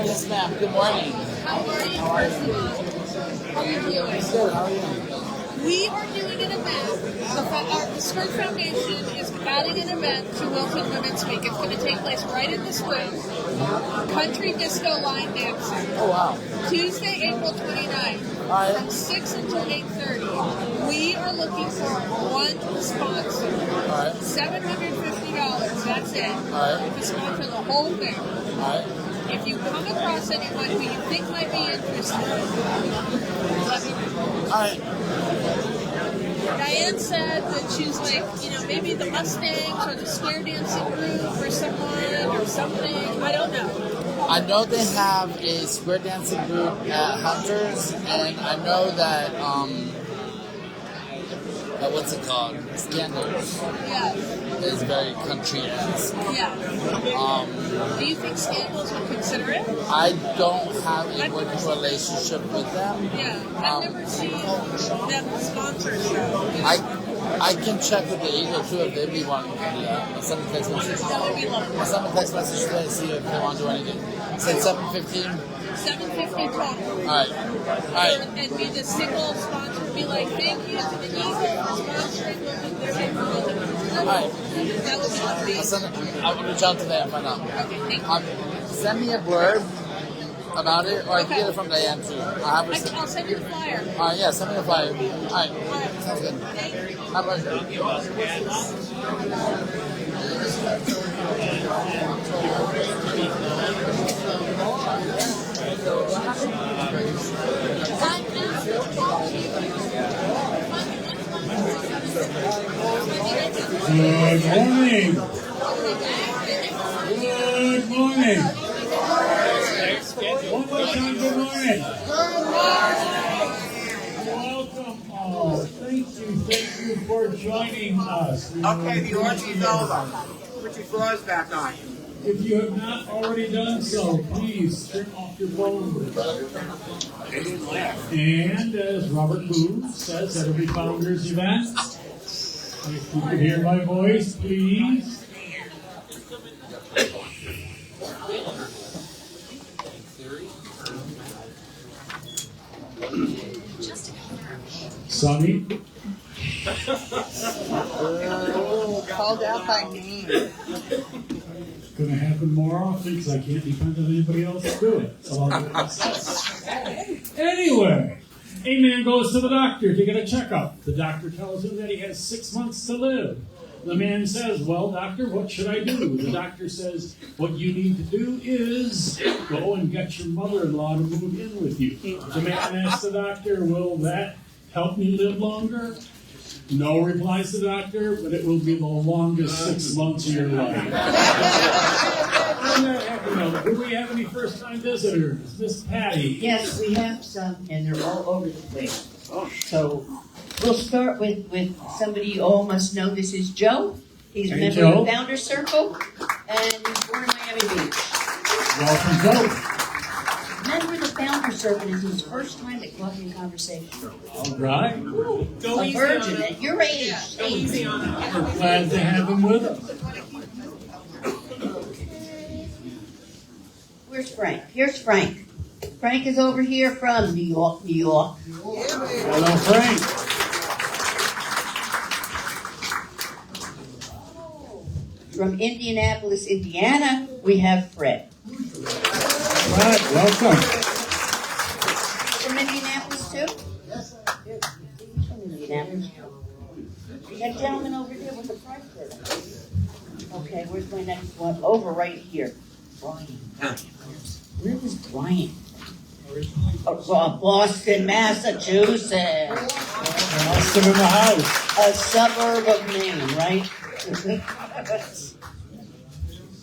Yes, ma'am. Good morning. How are you? How are you doing? Good. How are you? We are doing an event. The Skirt Foundation is adding an event to Wilton Women's Week. It's going to take place right in this room. Country disco line dancing. Oh, wow. Tuesday, April 29th. Right. From 6 until 8:30. We are looking for one sponsor. Right. $750. That's it. Right. To sponsor the whole thing. Right. If you come across anyone who you think might be interested, let me know. All right. Diane said that she's like, maybe the Mustangs or the square dancing group or someone or something. I don't know. I know they have a square dancing group at Hunters, and I know that, what's it called? Scandals Yeah. is very country-esque. Yeah. Do you think Scandals would consider it? I don't have a working relationship with them. Yeah. I've never seen them sponsor a show. I can check with the Eagle too if they'd be wanting to do that. I'll send a text message. That would be lovely. I'll send a text message today to see if they want to do anything. Say 7:15. 750 total. Alright. And be the single sponsor. Be like, thank you to the Eagle for sponsoring Wilton Women's Week. Alright. That would be lovely. I'll reach out to them and find out. Okay, thank you. Send me a blurb about it, or I can get it from Diane too. I'll send you the flyer. Alright, yeah, send me the flyer. Alright. Sounds good. Thank you. Have a pleasure. Good morning. Good morning. One more time, good morning. Welcome all. Thank you for joining us. Okay, the orgy's over. Put your drawers back on. If you have not already done so, please turn off your phone. And as Robert Booth says at every Founders event, if you could hear my voice, please. Sonny? Called out by name. It's going to happen more often because I can't depend on anybody else to do it. So I'll do it myself. Anyway, a man goes to the doctor to get a checkup. The doctor tells him that he has 6 months to live. The man says, well, doctor, what should I do? The doctor says, what you need to do is go and get your mother-in-law to move in with you. The man asks the doctor, will that help me live longer? No, replies the doctor, but it will be the longest 6 months of your life. Do we have any first-time visitors? Miss Patty? Yes, we have some, and they're all over the place. So we'll start with somebody you all must know. This is Joe. He's a member of the Founders Circle, and he's born in Miami Beach. Welcome, Joe. Member of the Founders Circle is his first time at Coffee and Conversation. All right. A virgin at your age. We're glad to have him with us. Where's Frank? Here's Frank. Frank is over here from New York, New York. Hello, Frank. From Indianapolis, Indiana, we have Fred. Fred, welcome. From Indianapolis, too? Yes. He's from Indianapolis. That gentleman over there with the price tag. Okay, where's my next one? Over right here. Brian. Where was Brian? Oh, Boston, Massachusetts. Boston in the house. A suburb of Maine, right?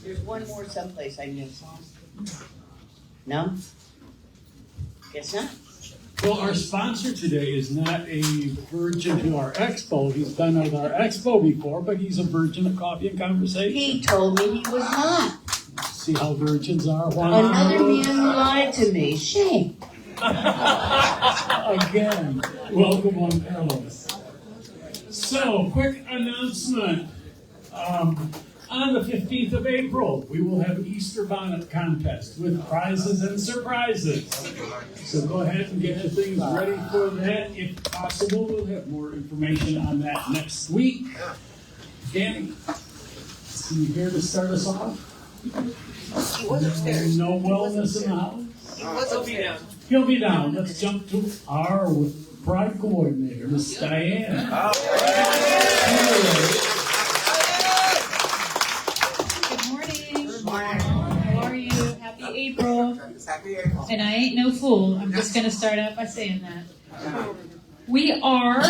There's one more someplace I missed. No? Guess not. Well, our sponsor today is not a virgin to our expo. He's been at our expo before, but he's a virgin of coffee and conversation. He told me he was not. See how virgins are? Another man who lied to me. Shame. Again, welcome on Carlos. So, quick announcement. On the 15th of April, we will have Easter bonnet contest with prizes and surprises. So go ahead and get your things ready for that. If possible, we'll have more information on that next week. Danny, are you here to start us off? He was upstairs. No wellness in the house? He was upstairs. He'll be down. Let's jump to our pride coordinator, Miss Diane. How are you? Happy April. Happy April. And I ain't no fool. I'm just going to start out by saying that. We are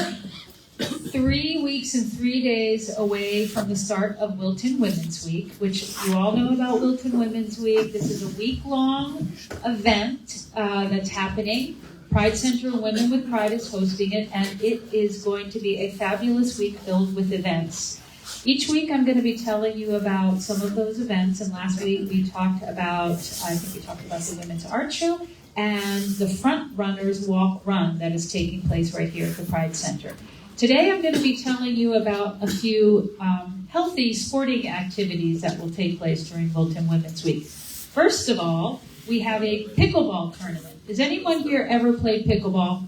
3 weeks and 3 days away from the start of Wilton Women's Week, which you all know about Wilton Women's Week. This is a week-long event that's happening. Pride Center Women with Pride is hosting it, and it is going to be a fabulous week filled with events. Each week I'm going to be telling you about some of those events, and last week we talked about, I think we talked about the Women's Art Show and the Front Runners Walk Run that is taking place right here at the Pride Center. Today I'm going to be telling you about a few healthy sporting activities that will take place during Wilton Women's Week. First of all, we have a pickleball tournament. Has anyone here ever played pickleball?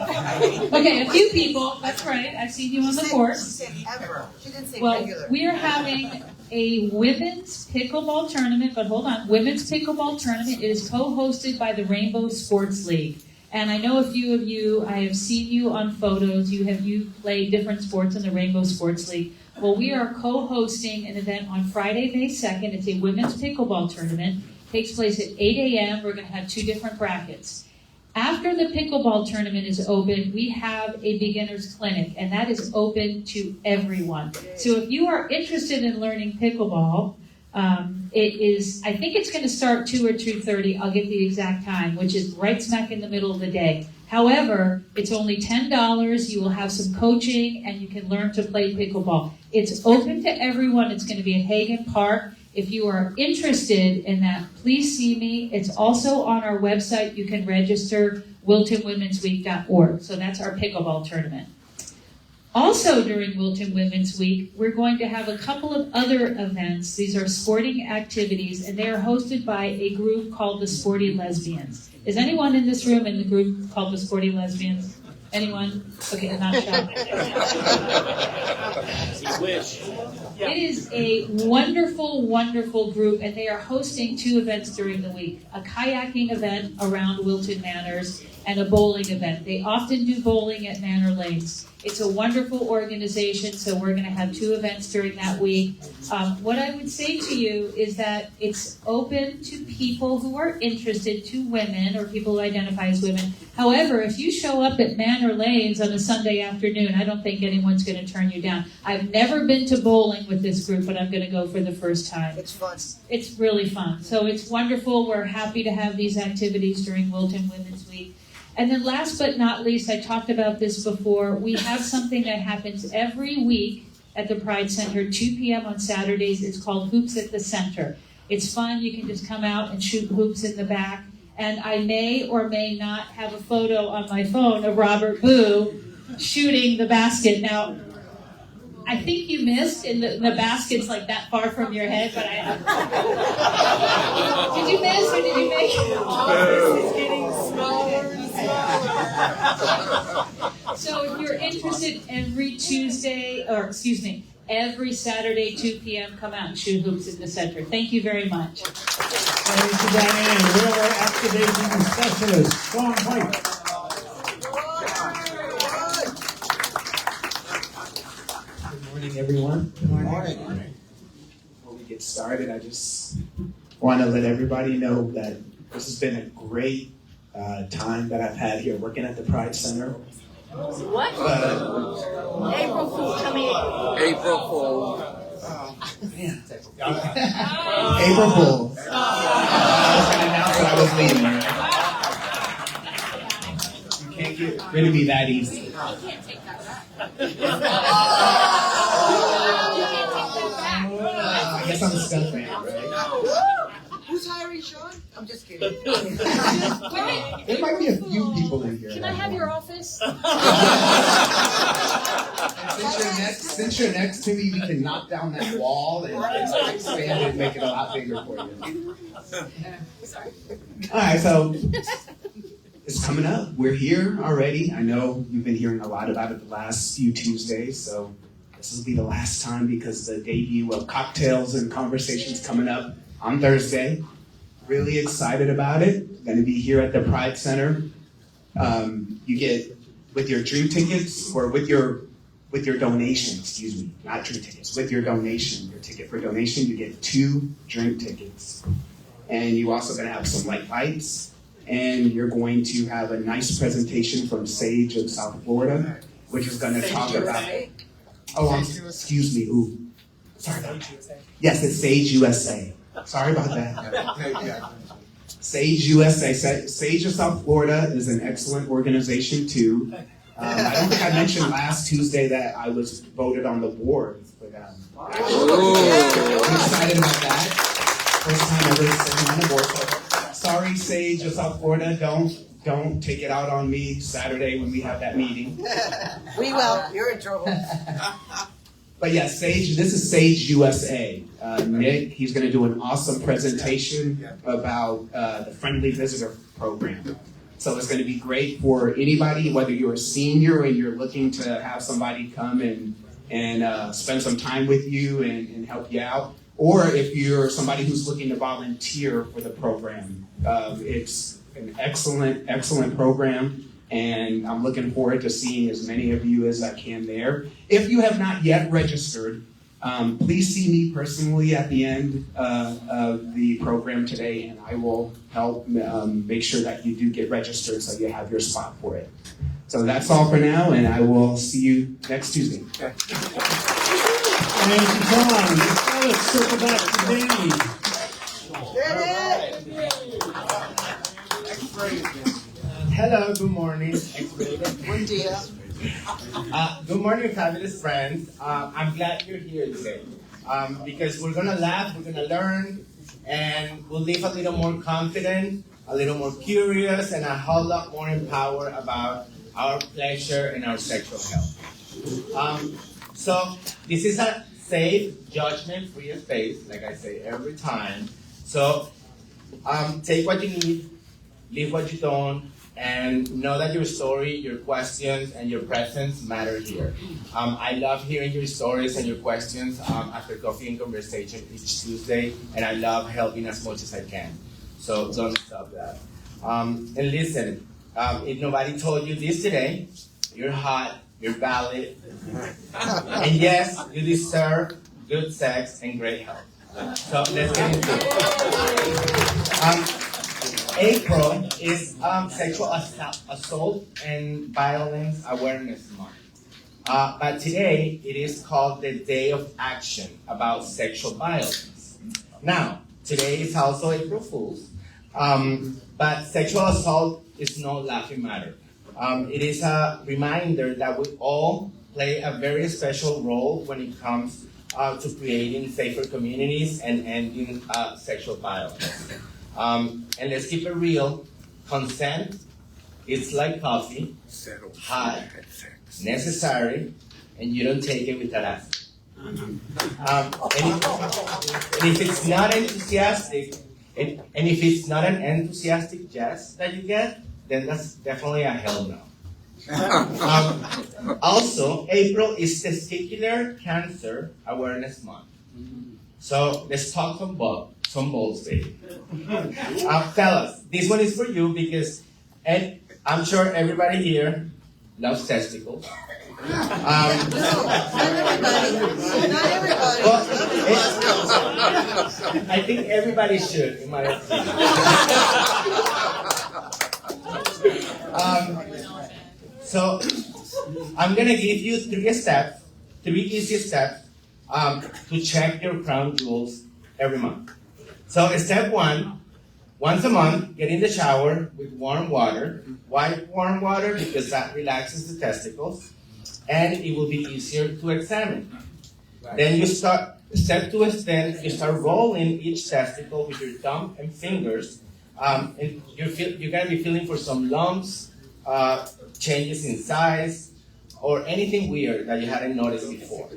Okay, a few people. That's right. I've seen you on the court. She said ever. She didn't say Well, regular. we are having a women's pickleball tournament, but hold on. Women's pickleball tournament is co-hosted by the Rainbow Sports League. And I know a few of you, I have seen you on photos. You played different sports in the Rainbow Sports League. Well, we are co-hosting an event on Friday, May 2nd. It's a women's pickleball tournament. It takes place at 8 a.m. We're going to have 2 different brackets. After the pickleball tournament is open, we have a beginner's clinic, and that is open to everyone. So if you are interested in learning pickleball, it is, I think it's going to start 2 or 2:30. I'll get the exact time, which is right smack in the middle of the day. However, it's only $10. You will have some coaching, and you can learn to play pickleball. It's open to everyone. It's going to be at Hagen Park. If you are interested in that, please see me. It's also on our website. You can register, wiltonwomensweek.org. So that's our pickleball tournament. Also during Wilton Women's Week, we're going to have a couple of other events. These are sporting activities, and they are hosted by a group called the Sporty Lesbians. Is anyone in this room in the group called the Sporty Lesbians? Anyone? Okay, not shocked. It is a wonderful, wonderful group, and they are hosting 2 events during the week. A kayaking event around Wilton Manors and a bowling event. They often do bowling at Manor Lanes. It's a wonderful organization, so we're going to have 2 events during that week. What I would say to you is that it's open to people who are interested, to women or people who identify as women. However, if you show up at Manor Lanes on a Sunday afternoon, I don't think anyone's going to turn you down. I've never been to bowling with this group, but I'm going to go for the first time. It's fun. It's really fun. So it's wonderful. We're happy to have these activities during Wilton Women's Week. And then last but not least, I talked about this before, we have something that happens every week at the Pride Center, 2 p.m. on Saturdays. It's called Hoops at the Center. It's fun. You can just come out and shoot hoops in the back. And I may or may not have a photo on my phone of Robert Boo shooting the basket. Now, I think you missed, and the basket's like that far from your head, but I... Did you miss or did you make it? This is getting smaller and So if you're interested, every Saturday, 2 p.m., come out and shoot hoops in the center. Thank you very much. Thank you, Diane. We're our activation specialist, Sean White. Good morning, everyone. Good morning. Before we get started, I just want to let everybody know that this has been a great time that I've had here working at the Pride Center. What? April Fool, tell me. April Fool. April Fool. I was going to announce that I was leaving. You can't get rid of me that easy. You can't take that back. I guess I'm stuck now, right? Who's hiring Sean? I'm just kidding. There might be a few people in here. Can I have your office? Since you're next to me, we can knock down that wall and expand it and make it a lot bigger for you. Sorry. All right, so it's coming up. We're here already. I know you've been hearing a lot about it the last few Tuesdays, so this will be the last time because the debut of Cocktails and Conversations coming up on Thursday. Really excited about it. Going to be here at the Pride Center. You get, with your drink tickets, or with your donation, excuse me, not drink tickets, with your donation, your ticket for donation, you get 2 drink tickets. And you also going to have some light bites. And you're going to have a nice presentation from Sage of South Florida, which is going to talk about... Oh, excuse me. Ooh. Sorry about that. Yes, it's Sage USA. Sorry about that. Sage USA. Sage of South Florida is an excellent organization, too. I don't think I mentioned last Tuesday that I was voted on the board. But I'm excited about that. First time ever sitting on the board. So, sorry, Sage of South Florida. Don't take it out on me Saturday when we have that meeting. We will. You're in trouble. But yeah, Sage, this is Sage USA. Nick, he's going to do an awesome presentation about the Friendly Visitor Program. So it's going to be great for anybody, whether you're a senior and you're looking to have somebody come and spend some time with you and help you out, or if you're somebody who's looking to volunteer for the program. It's an excellent program. And I'm looking forward to seeing as many of you as I can there. If you have not yet registered, please see me personally at the end of the program today, and I will help make sure that you do get registered so you have your spot for it. So that's all for now, and I will see you next Tuesday. Thank you, Tom. Now let's circle back to Danny. Hello, good morning. Buen dia. Good morning, fabulous friends. I'm glad you're here today because we're going to laugh, we're going to learn, and we'll leave a little more confident, a little more curious, and a whole lot more empowered about our pleasure and our sexual health. So this is a safe, judgment-free space, like I say every time. So take what you need, leave what you don't, and know that your story, your questions, and your presence matter here. I love hearing your stories and your questions after Coffee and Conversation each Tuesday, and I love helping as much as I can. So don't stop that. And listen, if nobody told you this today, you're hot, you're valid, and yes, you deserve good sex and great health. So let's get into it. April is Sexual Assault and Violence Awareness Month. But today, it is called the Day of Action about sexual violence. Now, today is also April Fool's, but sexual assault is no laughing matter. It is a reminder that we all play a very special role when it comes to creating safer communities and ending sexual violence. And let's keep it real. Consent is like coffee, hot, necessary, and you don't take it with that acid. And if it's not enthusiastic, and if it's not an enthusiastic yes that you get, then that's definitely a hell no. Also, April is Testicular Cancer Awareness Month. So let's talk some balls, baby. Fellas, this one is for you because I'm sure everybody here loves testicles. Not everybody. Well, I think everybody should, in my opinion. So I'm gonna give you three easy steps to check your crown jewels every month. So step one, once a month, get in the shower with warm water. Why warm water? Because that relaxes the testicles and it will be easier to examine. Then you start, step two is then you start rolling each testicle with your thumb and fingers. And you're gonna be feeling for some lumps, changes in size, or anything weird that you hadn't noticed before.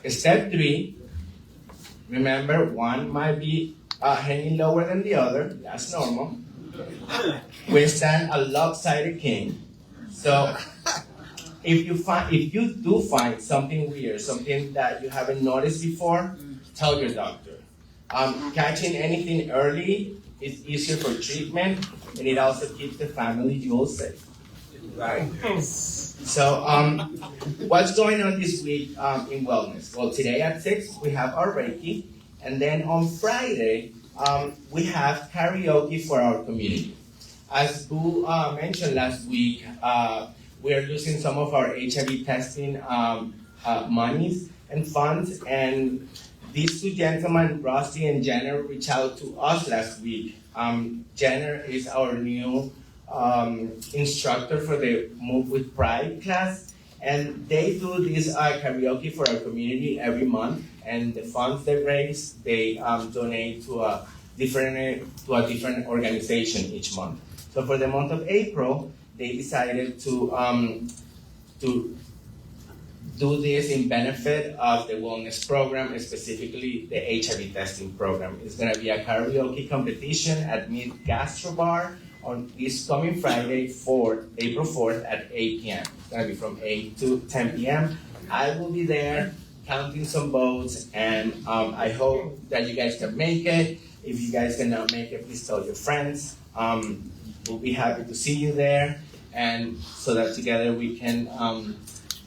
Step three, remember one might be hanging lower than the other, that's normal. We stand a lopsided king. So if you do find something weird, something that you haven't noticed before, tell your doctor. Catching anything early is easier for treatment, and it also keeps the family jewels safe. Right. So, what's going on this week in wellness? Well, today at 6 we have our Reiki, and then on Friday we have karaoke for our community. As Boo mentioned last week, we are losing some of our HIV testing monies and funds, and these two gentlemen, Rusty and Jenner, reached out to us last week. Jenner is our new instructor for the Move with Pride class, and they do this karaoke for our community every month, and the funds they raise, they donate to a different organization each month. So for the month of April, they decided to do this in benefit of the wellness program, specifically the HIV testing program. It's going to be a karaoke competition at Mid Gastro Bar on this coming Friday, April 4th at 8 p.m. It's going to be from 8 to 10 p.m. I will be there counting some votes, and I hope that you guys can make it. If you guys cannot make it, please tell your friends. We'll be happy to see you there, and so that together we can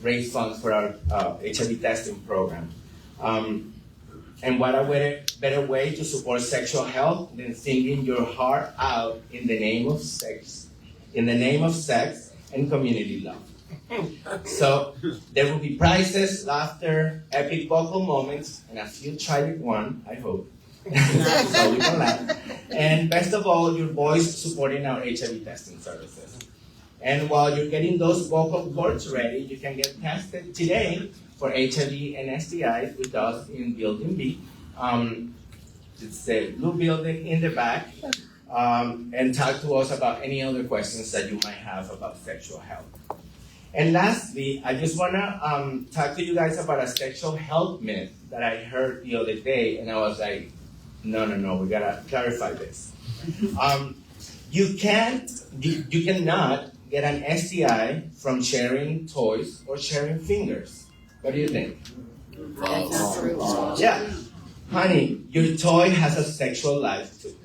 raise funds for our HIV testing program. And what a better way to support sexual health than singing your heart out in the name of sex, and community love. So there will be prizes, laughter, epic vocal moments, and a few tragic one, I hope. So we can laugh. And best of all, your voice supporting our HIV testing services. And while you're getting those vocal cords ready, you can get tested today for HIV and STIs with us in Building B. It's the blue building in the back. And talk to us about any other questions that you might have about sexual health. And lastly, I just want to talk to you guys about a sexual health myth that I heard the other day, and I was like, no, we gotta clarify this. You cannot get an STI from sharing toys or sharing fingers. What do you think? Yeah. Honey, your toy has a sexual life too.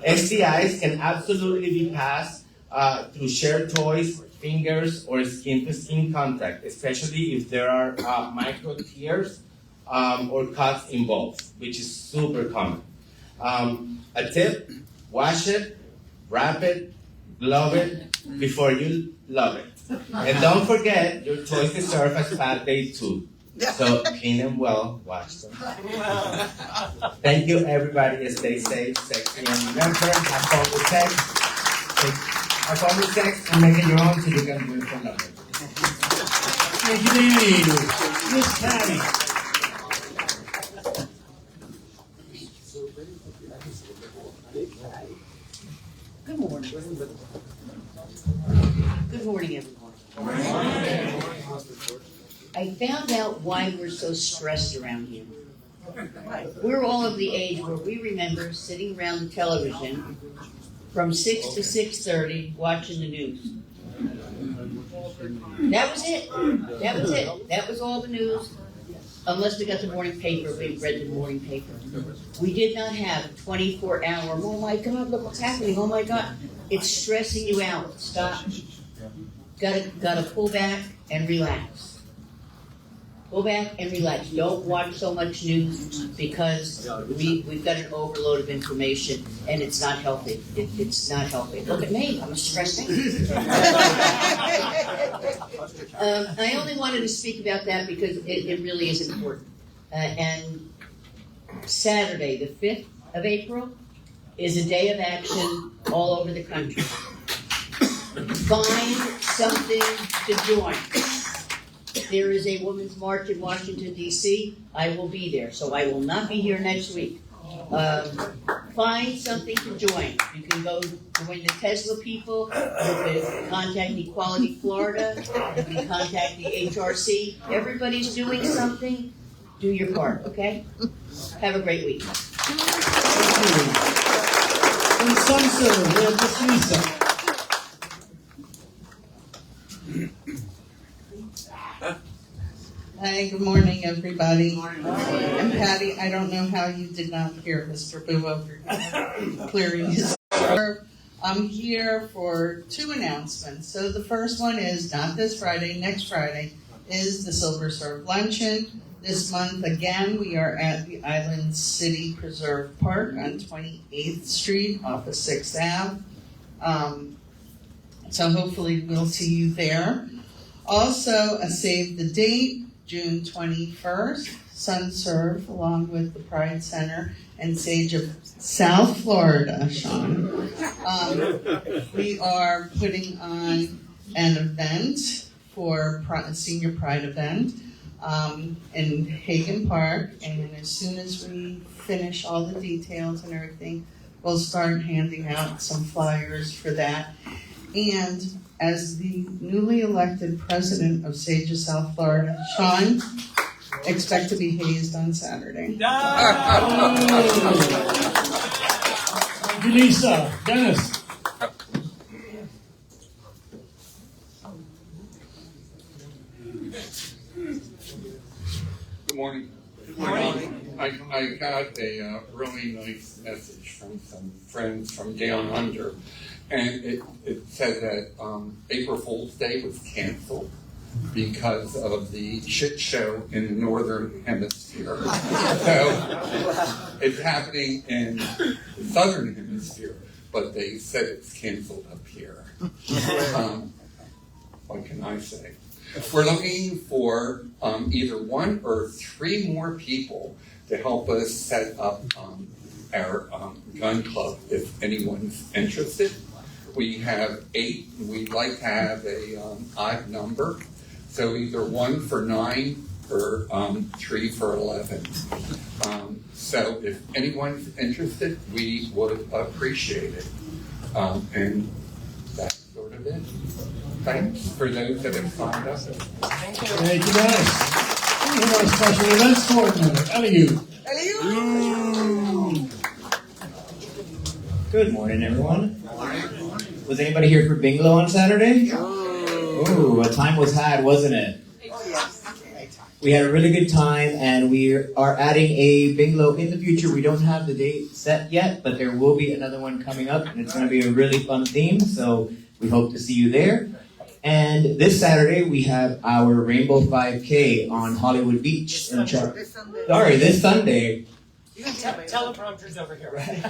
STIs can absolutely be passed through shared toys, fingers, or skin-to-skin contact, especially if there are micro tears or cuts involved, which is super common. A tip, wash it, wrap it, glove it before you love it. And don't forget, your toys deserve a spa day too. So clean them well, wash them. Thank you, everybody. Stay safe, sexy, and remember, have fun with sex. Have fun with sex and make it your own so you can do it for love. Thank you, Danny. Miss Patty. Good morning. Good morning, everyone. I found out why we're so stressed around here. We're all of the age where we remember sitting around the television from 6 to 6:30 watching the news. That was it. That was it. That was all the news. Unless we got the morning paper, we read the morning paper. We did not have a 24-hour, oh my God, look what's happening, oh my God. It's stressing you out. Stop. Gotta pull back and relax. Pull back and relax. Don't watch so much news because we've got an overload of information and it's not healthy. It's not healthy. Look at me, I'm stressing. I only wanted to speak about that because it really is important. And Saturday, the 5th of April, is a day of action all over the country. Find something to join. There is a women's march in Washington, D.C. I will be there, so I will not be here next week. Find something to join. You can go join the Tesla people. You can contact Equality Florida. You can contact the HRC. Everybody's doing something. Do your part, okay? Have a great week. Thank you. From Sunset, we have Miss Lisa. Hi, good morning, everybody. I'm Patty. I don't know how you did not hear Mr. Boo over clearing his throat. I'm here for 2 announcements. So the first one is not this Friday, next Friday is the Silver Serve Luncheon. This month, again, we are at the Island City Preserve Park on 28th Street off of 6th Ave. So hopefully we'll see you there. Also, a save the date, June 21st, Sun Serve, along with the Pride Center and Sage of South Florida, Sean. We are putting on an event for a senior Pride event in Hagen Park, and as soon as we finish all the details and everything, we'll start handing out some flyers for that. And as the newly elected president of Sage of South Florida, Sean, expect to be hazed on Saturday. Thank you, Lisa. Dennis. Good morning. Good morning. I got a really nice message from some friends from Down Under, and it said that April Fool's Day was canceled because of the shit show in the Northern Hemisphere. So it's happening in the Southern Hemisphere, but they said it's canceled up here. What can I say? We're looking for either 1 or 3 more people to help us set up our gun club if anyone's interested. We have 8. We'd like to have a odd number, so either 1 for 9 or 3 for 11. So if anyone's interested, we would appreciate it. And that's sort of it. Thanks for those that have signed up. Thank you, guys. We have our special events coordinator, Eliu. Good morning, everyone. Was anybody here for bingo on Saturday? Ooh, a time was had, wasn't it? We had a really good time, and we are adding a bingo in the future. We don't have the date set yet, but there will be another one coming up, and it's going to be a really fun theme, so we hope to see you there. And this Saturday, we have our Rainbow 5K on Hollywood Beach. This Sunday. You can teleprompters over here, right?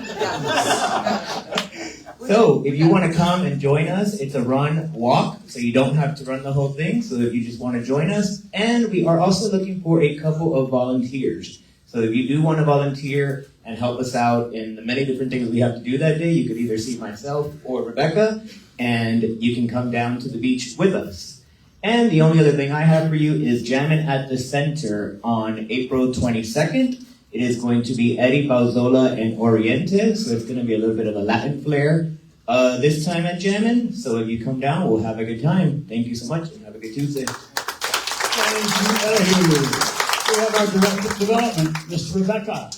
So, if you want to come and join us, it's a run-walk, so you don't have to run the whole thing, so if you just want to join us. And we are also looking for a couple of volunteers. So if you do want to volunteer and help us out in the many different things we have to do that day, you could either see myself or Rebecca, and you can come down to the beach with us. And the only other thing I have for you is Jammin at the Center on April 22nd. It is going to be Eddie Balzola and Oriente, so it's going to be a little bit of a Latin flair this time at Jammin. So if you come down, we'll have a good time. Thank you so much, and have a good Tuesday. Thank you, Eliu. we have our Director of Development, Ms. Rebecca.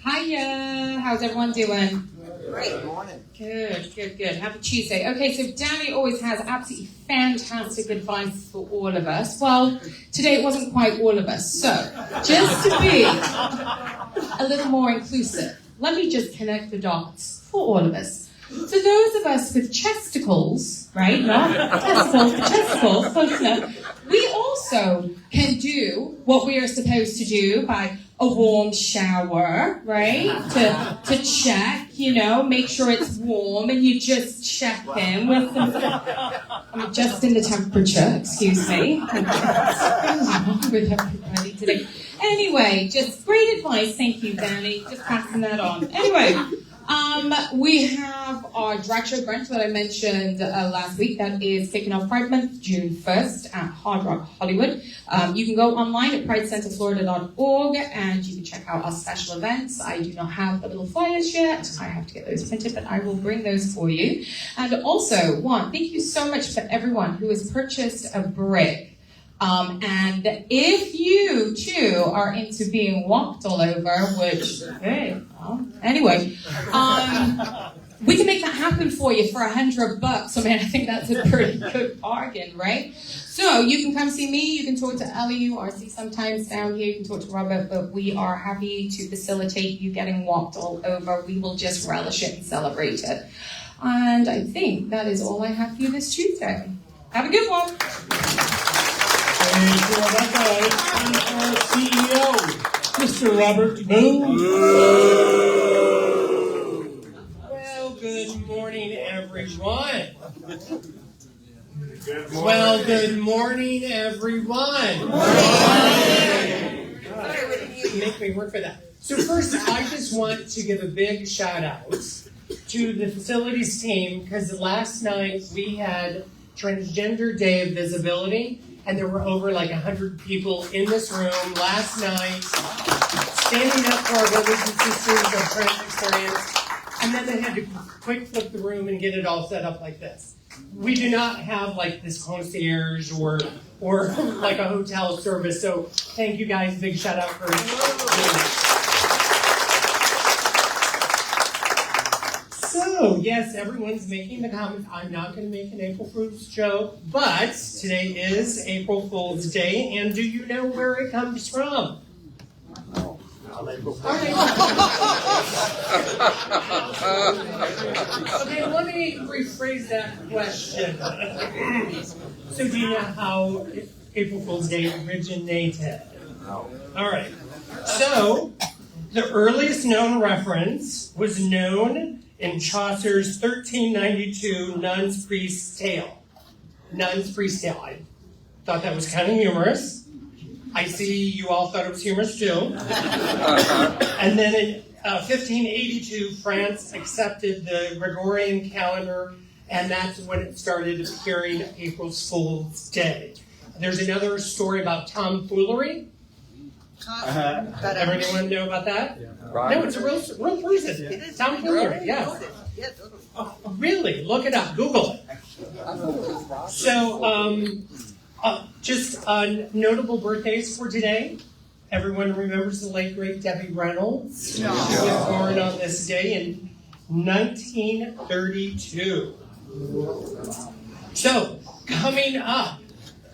Hiya, how's everyone doing? Great morning. Good. Happy Tuesday. Okay, so Danny always has absolutely fantastic advice for all of us. Well, today it wasn't quite all of us. So, just to be a little more inclusive, let me just connect the dots for all of us. For those of us with chesticles, right? Not testicles, but chesticles, close enough. We also can do what we are supposed to do by a warm shower, right? To check, make sure it's warm, and you just check in with some. I'm adjusting the temperature. Excuse me. With everybody today. Anyway, just great advice. Thank you, Danny. Just passing that on. Anyway. We have our drag show brunch that I mentioned last week that is kicking off Pride Month, June 1st at Hard Rock Hollywood. You can go online at pridecenterflorida.org and you can check out our special events. I do not have the little flyers yet. I have to get those printed, but I will bring those for you. And also, thank you so much for everyone who has purchased a brick. And if you too are into being walked all over, which, anyway, we can make that happen for you for $100. I mean, I think that's a pretty good bargain, right? So you can come see me, you can talk to Ellie or see sometimes down here, you can talk to Robert, but we are happy to facilitate you getting walked all over. We will just relish it and celebrate it. And I think that is all I have for you this Tuesday. Have a good one. Thank you, Rebecca. And our CEO, Mr. Robert Boone. Well, good morning, everyone. Well, good morning, everyone. Make me work for that. So first, I just want to give a big shout out to the facilities team because last night we had Transgender Day of Visibility. And there were over 100 people in this room last night, standing up for our brothers and sisters of trans experience, and then they had to quick flip the room and get it all set up like this. We do not have this concierge or a hotel service, so thank you guys. Big shout out for doing that. So, yes, everyone's making the comment. I'm not going to make an April Fool's joke, but today is April Fool's Day, and do you know where it comes from? Okay, let me rephrase that question. So, do you know how April Fool's Day originated? All right. So, the earliest known reference was known in Chaucer's 1392 Nun's Priest's Tale. Nun's Priest's Tale. I thought that was kind of humorous. I see you all thought it was humorous too. And then in 1582, France accepted the Gregorian calendar, and that's when it started appearing April Fool's Day. There's another story about tomfoolery. Everyone know about that? Right. No, it's a real person. Tomfoolery, yes. Oh, really? Look it up. Google it. So, just notable birthdays for today. Everyone remembers the late, great Debbie Reynolds. She was born on this day in 1932. So, coming up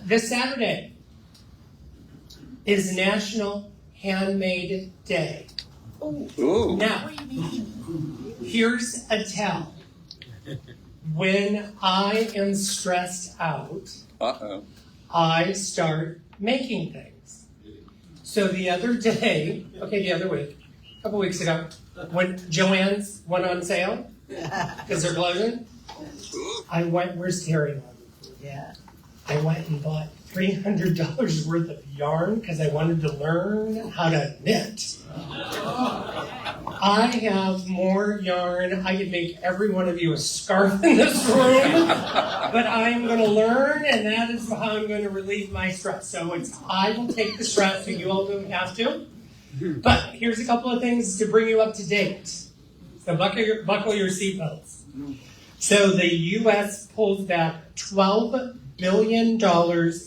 this Saturday is National Handmade Day. Ooh. Now, here's a tell. When I am stressed out, I start making things. So the other week, a couple weeks ago, when Joann's went on sale, because they're closing, where's Terry? Yeah. I went and bought $300 worth of yarn because I wanted to learn how to knit. I have more yarn. I could make every one of you a scarf in this room, but I'm going to learn, and that is how I'm going to relieve my stress. So I will take the stress, so you all don't have to. But here's a couple of things to bring you up to date. So buckle your seatbelts. So the U.S. pulls back $12 billion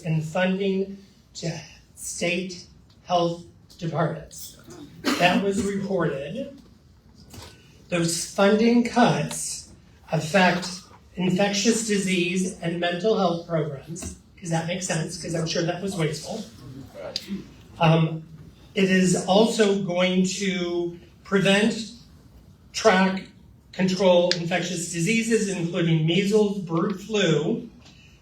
in funding to state health departments. That was reported. Those funding cuts affect infectious disease and mental health programs, because that makes sense, because I'm sure that was wasteful. It is also going to prevent, track, control infectious diseases, including measles, bird flu,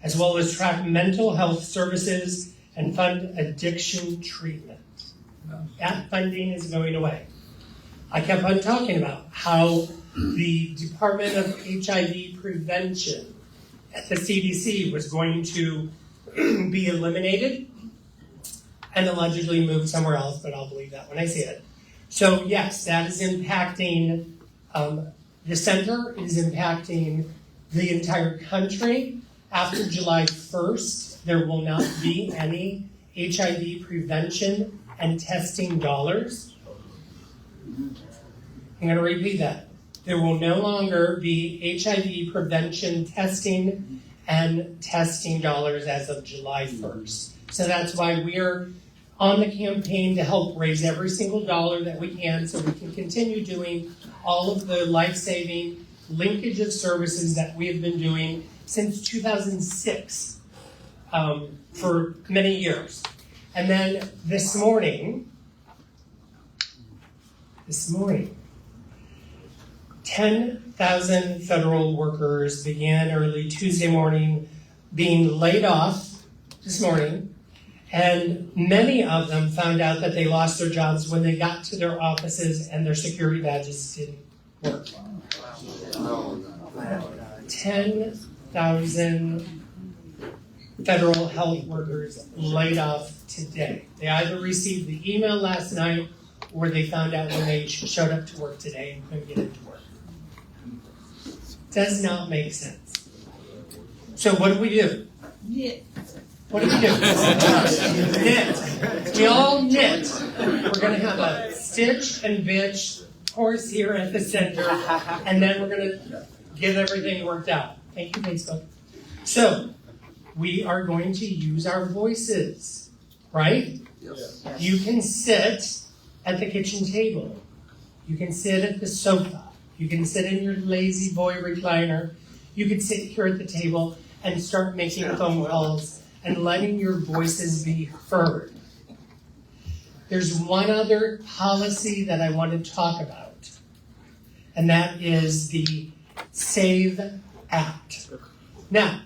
as well as track mental health services and fund addiction treatment. That funding is going away. I kept on talking about how the Department of HIV Prevention at the CDC was going to be eliminated and allegedly moved somewhere else, but I'll believe that when I see it. So yes, that is impacting the center, it is impacting the entire country. After July 1st, there will not be any HIV prevention and testing dollars. I'm going to repeat that. There will no longer be HIV prevention testing and testing dollars as of July 1st. So that's why we're on the campaign to help raise every single dollar that we can so we can continue doing all of the life-saving linkage of services that we have been doing since 2006 for many years. And then this morning, 10,000 federal workers began early Tuesday morning being laid off this morning, and many of them found out that they lost their jobs when they got to their offices and their security badges didn't work. 10,000 federal health workers laid off today. They either received the email last night or they found out when they showed up to work today and couldn't get into work. Does not make sense. So what do we do? Knit. What do we do? Knit. We all knit. We're going to have a stitch and bitch course here at the center, and then we're going to get everything worked out. Thank you, Facebook. So, we are going to use our voices, right? Yes. You can sit at the kitchen table. You can sit at the sofa. You can sit in your lazy boy recliner. You can sit here at the table and start making phone calls and letting your voices be heard. There's one other policy that I want to talk about, and that is the SAVE Act. Now,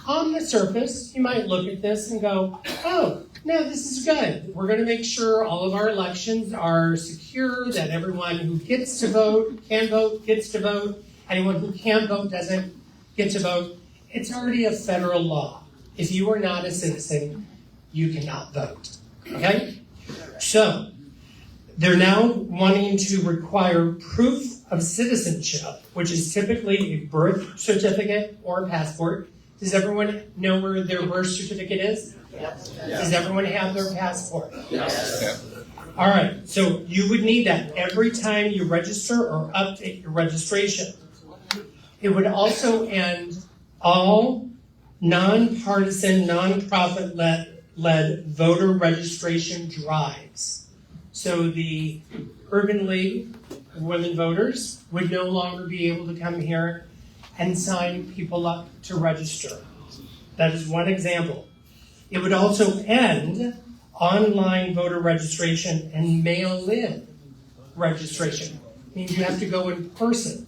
on the surface, you might look at this and go, oh, no, this is good. We're going to make sure all of our elections are secure, that everyone who gets to vote, can vote, gets to vote. Anyone who can vote doesn't get to vote. It's already a federal law. If you are not a citizen, you cannot vote. Okay? So, they're now wanting to require proof of citizenship, which is typically a birth certificate or a passport. Does everyone know where their birth certificate is? Yes. Does everyone have their passport? Yes. All right, so you would need that every time you register or update your registration. It would also end all nonpartisan, nonprofit-led voter registration drives. So the Urban League of Women Voters would no longer be able to come here and sign people up to register. That is one example. It would also end online voter registration and mail-in registration. It means you have to go in person.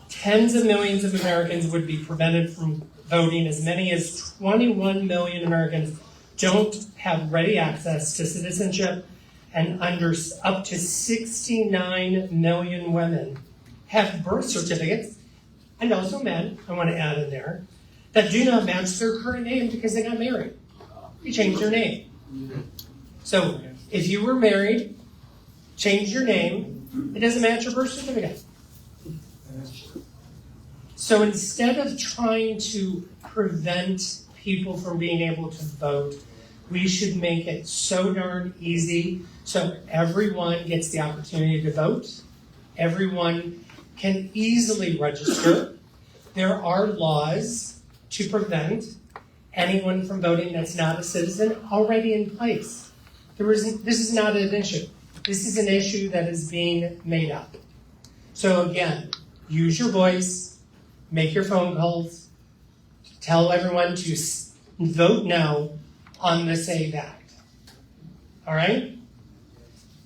Tens of millions of Americans would be prevented from voting. As many as 21 million Americans don't have ready access to citizenship, and up to 69 million women have birth certificates, and also men, I want to add in there, that do not match their current name because they got married. They changed their name. So if you were married, change your name, it doesn't match your birth certificate. So instead of trying to prevent people from being able to vote, we should make it so darn easy so everyone gets the opportunity to vote. Everyone can easily register. there are laws to prevent anyone from voting that's not a citizen already in place. This is not an issue. This is an issue that is being made up. So again, use your voice, make your phone calls, tell everyone to vote no on the SAVE Act. All right?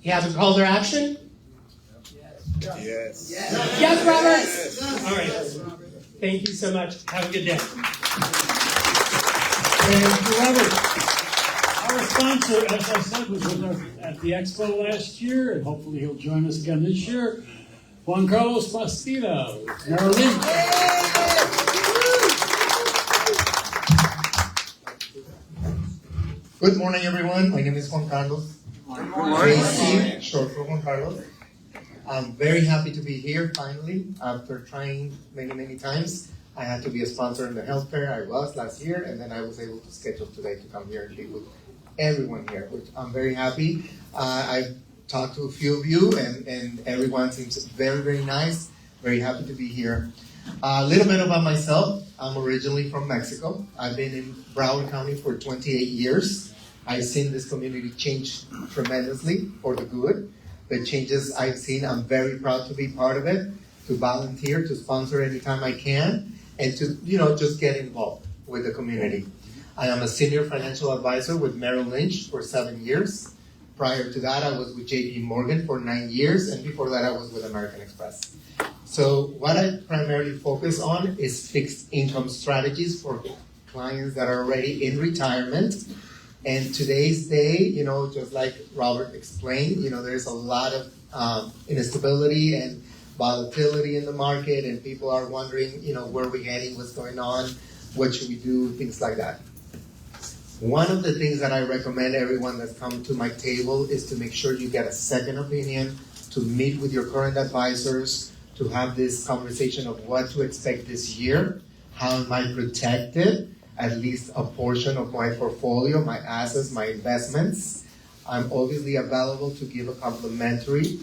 You have a call to action? Yes. Yes, Robert? All right. Thank you so much. Have a good day. And Robert, our sponsor, as I said, was with us at the expo last year, and hopefully he'll join us again this year. Juan Carlos Bastida, Merrill Lynch. Good morning, everyone. My name is Juan Carlos. Good morning. JC, short for Juan Carlos. I'm very happy to be here finally. After trying many times, I had to be a sponsor in the health fair. I was last year, and then I was able to schedule today to come here and be with everyone here, which I'm very happy. I've talked to a few of you, and everyone seems very nice. Very happy to be here. A little bit about myself. I'm originally from Mexico. I've been in Broward County for 28 years. I've seen this community change tremendously for the good. The changes I've seen, I'm very proud to be part of it, to volunteer, to sponsor anytime I can, and to, just get involved with the community. I am a senior financial advisor with Merrill Lynch for 7 years. Prior to that, I was with JP Morgan for 9 years, and before that, I was with American Express. So what I primarily focus on is fixed income strategies for clients that are already in retirement. And today's day, just like Robert explained, there's a lot of instability and volatility in the market, and people are wondering, where we're heading, what's going on, what should we do, things like that. One of the things that I recommend everyone that's come to my table is to make sure you get a second opinion, to meet with your current advisors, to have this conversation of what to expect this year, how am I protected, at least a portion of my portfolio, my assets, my investments. I'm obviously available to give a complimentary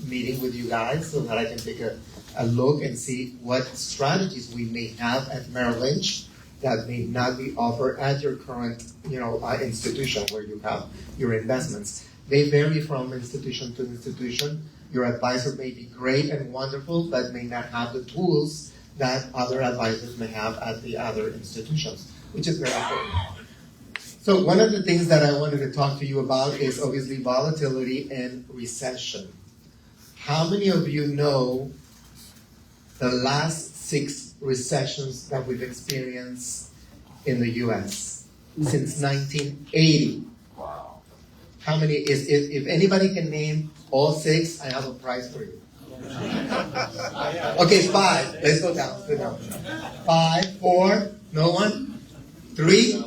meeting with you guys so that I can take a look and see what strategies we may have at Merrill Lynch that may not be offered at your current institution where you have your investments. They vary from institution to institution. Your advisor may be great and wonderful, but may not have the tools that other advisors may have at the other institutions, which is very important. So one of the things that I wanted to talk to you about is obviously volatility and recession. How many of you know the last 6 recessions that we've experienced in the U.S. since 1980? Wow. How many, if anybody can name all 6, I have a prize for you. Okay, 5. Let's go down. 5, 4, no one? 3?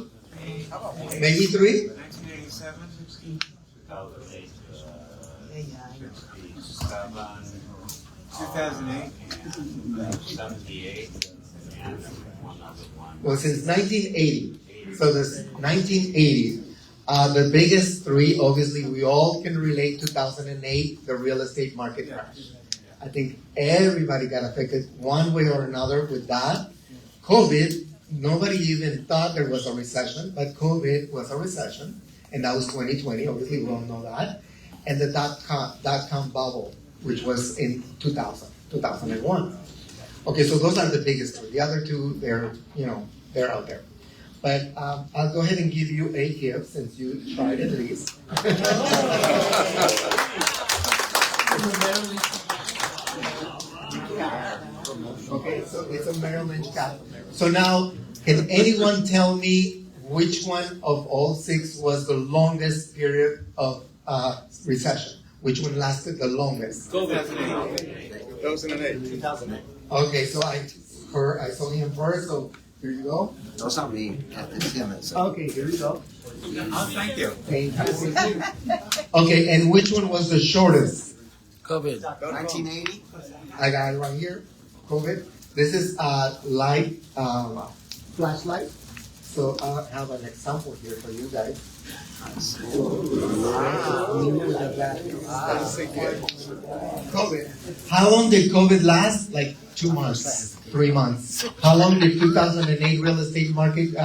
Maybe 3? 1987, 2008, 2008, 78, and one other one. Well, since 1980. So this 1980. The biggest 3, obviously, we all can relate 2008, the real estate market crash. I think everybody got affected one way or another with that. COVID, nobody even thought there was a recession, but COVID was a recession, and that was 2020, obviously we all know that. And the dot-com bubble, which was in 2001. Okay, so those are the biggest 3. The other 2, they're out there. But I'll go ahead and give you a gift since you tried at least. Okay, so it's a Merrill Lynch cap. So now, can anyone tell me which one of all 6 was the longest period of recession? Which one lasted the longest? 2008. Okay, so I saw him first, so here you go. Those are me, Captain Simmons. Okay, here you go. Oh, thank you. Thank you. Okay, and which one was the shortest? COVID. 1980. I got it right here. COVID. This is a light flashlight. So I have an example here for you guys. COVID. How long did COVID last? Like 2 months, 3 months. How long did 2008 real estate market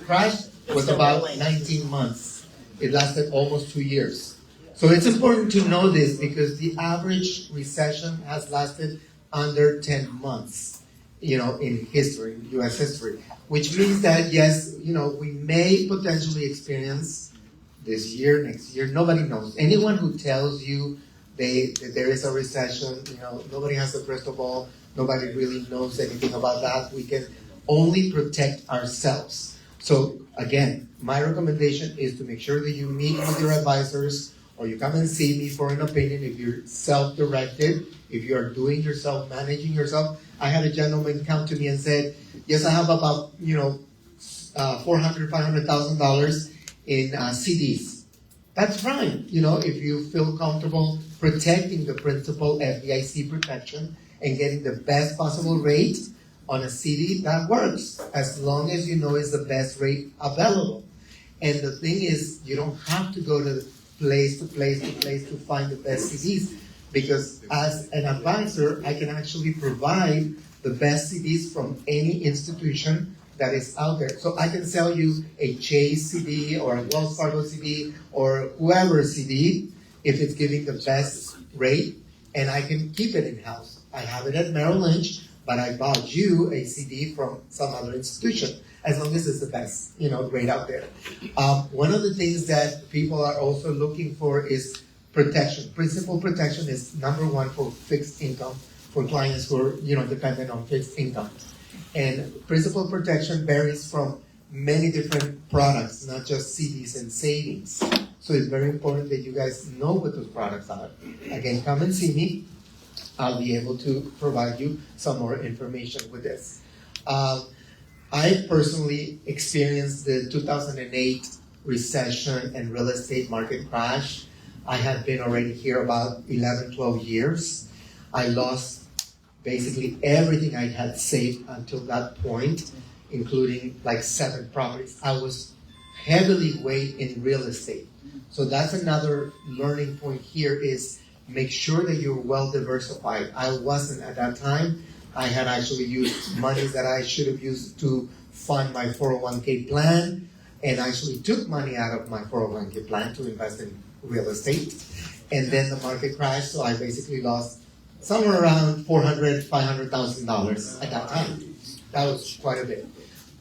crash? Was about 19 months. It lasted almost 2 years. So it's important to know this because the average recession has lasted under 10 months, in history, U.S. history, which means that, yes, we may potentially experience this year, next year, nobody knows. Anyone who tells you that there is a recession, nobody has a crystal ball, nobody really knows anything about that. We can only protect ourselves. So again, my recommendation is to make sure that you meet with your advisors or you come and see me for an opinion if you're self-directed, if you are doing yourself, managing yourself. I had a gentleman come to me and said, yes, I have about, $400,000, $500,000 in CDs. That's fine, if you feel comfortable protecting the principal FDIC protection and getting the best possible rate on a CD, that works, as long as you know it's the best rate available. And the thing is, you don't have to go to place to find the best CDs, because as an advisor, I can actually provide the best CDs from any institution that is out there. So I can sell you a Chase CD or a Wells Fargo CD or whoever CD if it's giving the best rate, and I can keep it in-house. I have it at Merrill Lynch, but I bought you a CD from some other institution, as long as it's the best, rate out there. One of the things that people are also looking for is protection. Principal protection is number one for fixed income, for clients who are, dependent on fixed income. And principal protection varies from many different products, not just CDs and savings. So it's very important that you guys know what those products are. Again, come and see me. I'll be able to provide you some more information with this. I personally experienced the 2008 recession and real estate market crash. I had been already here about 11, 12 years. I lost basically everything I had saved until that point, including like 7 properties. I was heavily weighed in real estate. So that's another learning point here is make sure that you're well diversified. I wasn't at that time. I had actually used money that I should have used to fund my 401k plan, and actually took money out of my 401k plan to invest in real estate. And then the market crashed, so I basically lost somewhere around $400,000, $500,000 at that time. That was quite a bit.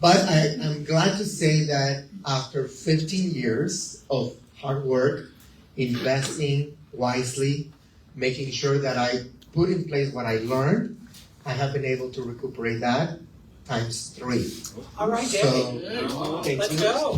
But I'm glad to say that after 15 years of hard work, investing wisely, making sure that I put in place what I learned, I have been able to recuperate that times 3. All right, so, let's go.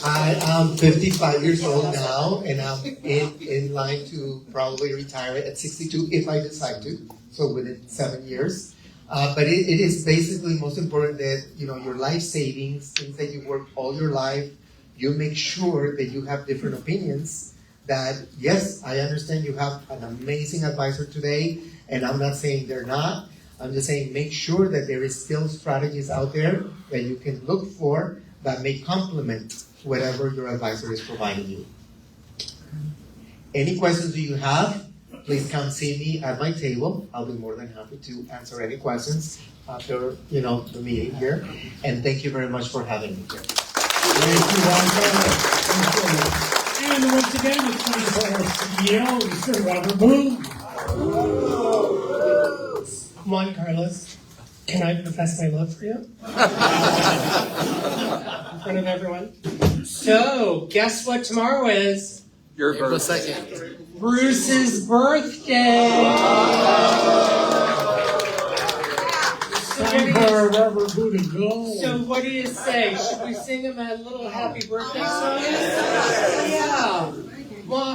I am 55 years old now, and I'm in line to probably retire at 62 if I decide to, so within 7 years. But it is basically most important that, your life savings, things that you work all your life, you make sure that you have different opinions. That, yes, I understand you have an amazing advisor today, and I'm not saying they're not. I'm just saying make sure that there is still strategies out there that you can look for that may complement whatever your advisor is providing you. Any questions do you have, please come see me at my table. I'll be more than happy to answer any questions after, the meeting here. And thank you very much for having me here. Thank you, and once again, it's time for our CEO, Mr. Robert Boone. Juan Carlos, can I profess my love for you? In front of everyone. So, guess what tomorrow is? Your April birthday. 2nd. Bruce's birthday! Time for our Robert Boone to go. So what do you say? Should we sing him a little happy birthday song? Yeah.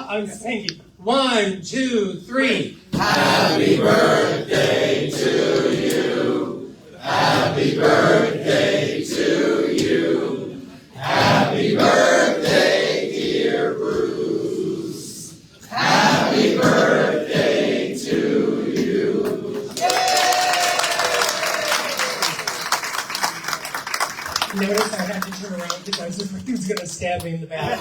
I'm thinking. 1, 2, 3. Happy birthday to you. Happy birthday to you. Happy birthday, dear Bruce. Happy birthday to you. Notice I had to turn around because I was afraid he was going to stab me in the back.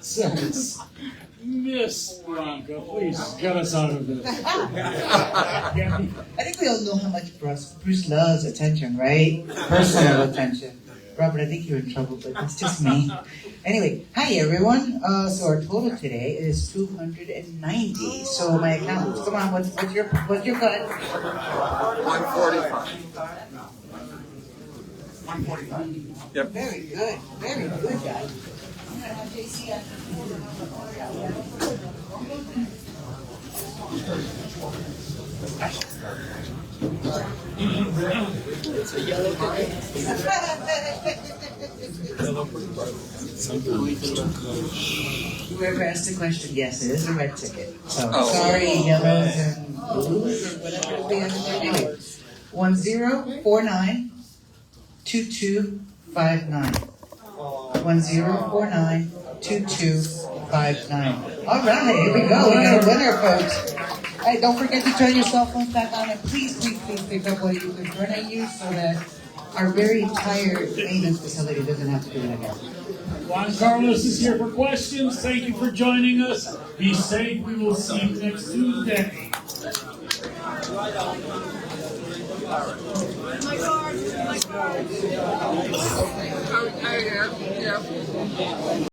says, Miss Blanca, please get us out of this. I think we all know how much Bruce loves attention, right? Personal attention. Robert, I think you're in trouble, but that's just me. Anyway, hi everyone. So our total today is 290. So my accountant, come on, what's your cut? 145. 145. Yep. Very good, guys. It's a yellow card. Whoever asked the question, yes, it is a red ticket. So Oh. sorry, yellows and blues or whatever they have in there. Anyway, 1049-2259. 1049-2259. All right, here we go. We got a winner, folks. Hey, don't forget to turn your cell phones back on, and please pick up what you can turn at you so that our very tired maintenance facility doesn't have to do it again. Juan Carlos is here for questions. Thank you for joining us. Be safe. We will see you next Tuesday. My card. Yeah.